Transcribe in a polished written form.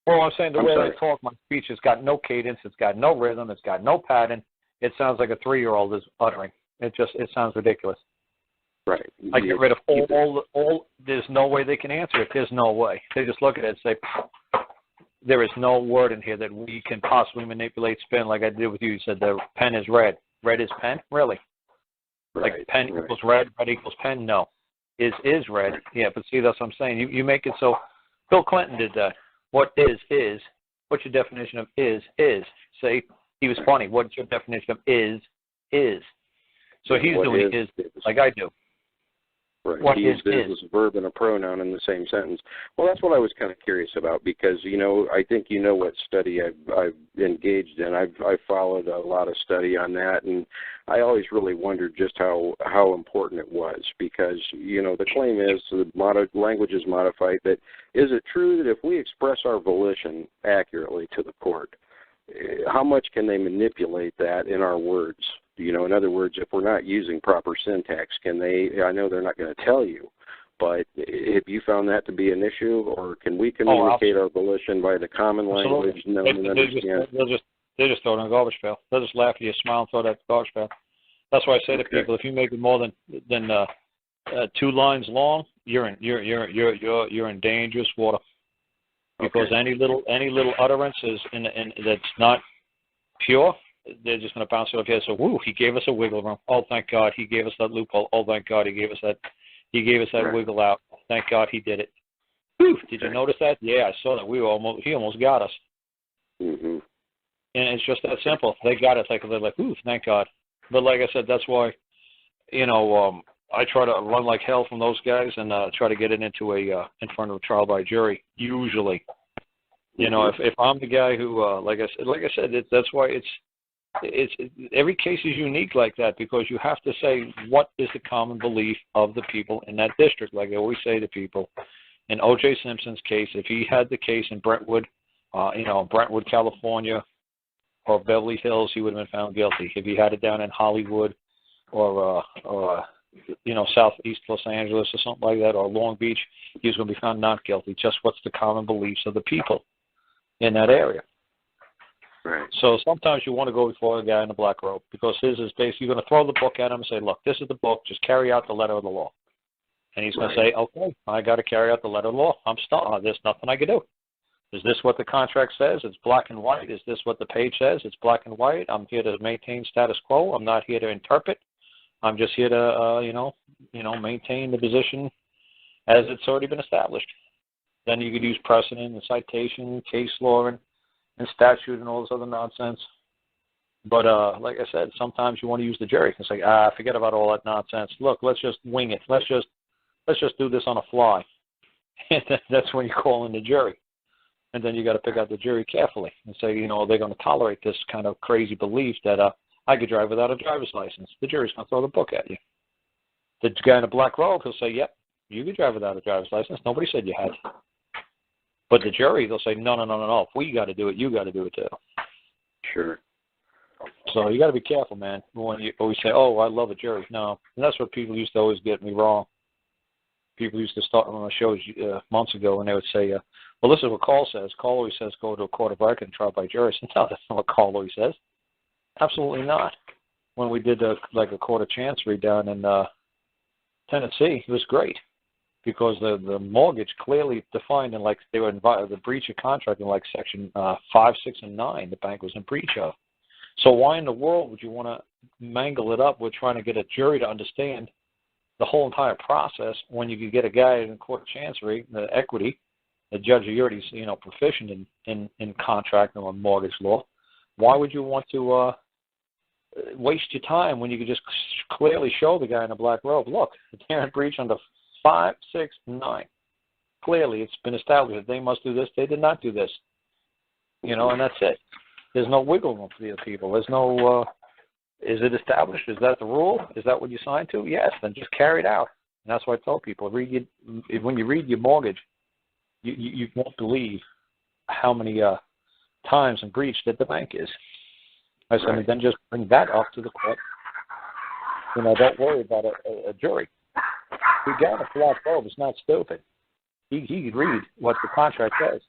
Well, I'm saying the way they talk, my speech has got no cadence, it's got no rhythm, it's got no pattern. It sounds like a 3-year-old is uttering. It sounds ridiculous. Right. I get rid of all. There's no way they can answer it. There's no way. They just look at it and say, there is no word in here that we can possibly manipulate, spin like I did with you. You said the pen is red. Red is pen? Really? Right. Like pen equals red, red equals pen? No. Is red. Yeah, but see, that's what I'm saying. You make it so. Bill Clinton did that. What is. What's your definition of is? Say, he was funny. What's your definition of is? So he's doing is like I do. Right. What he used is as a verb and a pronoun in the same sentence. Well, that's what I was kind of curious about because, I think you know what study I've engaged in. I've followed a lot of study on that, and I always really wondered just how important it was because, the claim is the language is modified, but is it true that if we express our volition accurately to the court, how much can they manipulate that in our words? In other words, if we're not using proper syntax, can they, I know they're not going to tell you, but have you found that to be an issue, or can we communicate our volition by the common language? They just throw it in a garbage pail. They'll just laugh at you, smile, and throw it at the garbage pail. That's why I say to people, if you make it more than 2 lines long, you're in dangerous water. Because any little utterance is that's not pure, they're just going to bounce it off here. So, he gave us a wiggle room. Oh, thank God, he gave us that loophole. Oh, thank God, he gave us that wiggle out. Thank God, he did it. Whew, did you notice that? Yeah, I saw that. He almost got us. Mm-hmm. And it's just that simple. They got it. They're like, thank God. But like I said, that's why, I try to run like hell from those guys and try to get it into in front of a trial by jury. Usually, if I'm the guy who, like I said, that's why it's every case is unique like that because you have to say what is the common belief of the people in that district. Like I always say to people, in O.J. Simpson's case, if he had the case in Brentwood, California, or Beverly Hills, he would have been found guilty. If he had it down in Hollywood, or southeast Los Angeles or something like that, or Long Beach, he was going to be found not guilty. Just what's the common beliefs of the people in that area. Right. So sometimes you want to go before a guy in a black robe because his is basically you're going to throw the book at him and say, look, this is the book. Just carry out the letter of the law. And he's going to say, okay, I got to carry out the letter of the law. I'm stuck. There's nothing I can do. Is this what the contract says? It's black and white. Is this what the page says? It's black and white. I'm here to maintain status quo. I'm not here to interpret. I'm just here to, maintain the position as it's already been established. Then you could use precedent and citation, case law, and statute and all this other nonsense. But like I said, sometimes you want to use the jury. It's like, forget about all that nonsense. Look, let's just wing it. Let's just do this on a fly. And that's when you call in the jury. And then you got to pick out the jury carefully and say, they're going to tolerate this kind of crazy belief that I could drive without a driver's license. The jury's going to throw the book at you. The guy in a black robe, he'll say, yep, you could drive without a driver's license. Nobody said you had. But the jury, they'll say, no. If we got to do it, you got to do it too. Sure. So you got to be careful, man, when you always say, oh, I love a jury. No. And that's what people used to always get me wrong. People used to start on the shows months ago, and they would say, well, this is what Karl says. Karl always says go to a court of record and trial by jury. No, that's not what Karl always says. Absolutely not. When we did a court of chancery down in Tennessee, it was great because the mortgage clearly defined in they were the breach of contract in section 5, 6, and 9. The bank was in breach of. So why in the world would you want to mangle it up with trying to get a jury to understand the whole entire process when you could get a guy in court of chancery, the equity, the judge who already proficient in contract or mortgage law? Why would you want to waste your time when you could just clearly show the guy in a black robe, look, they're in breach under 5, 6, 9. Clearly, it's been established that they must do this. They did not do this. And that's it. There's no wiggle room for the other people. There's no, is it established? Is that the rule? Is that what you signed to? Yes, then just carry it out. And that's why I tell people, when you read your mortgage, you won't believe how many times in breach that the bank is. I said, then just bring that up to the court. Don't worry about a jury. The guy in a black robe is not stupid. He could read what the contract says.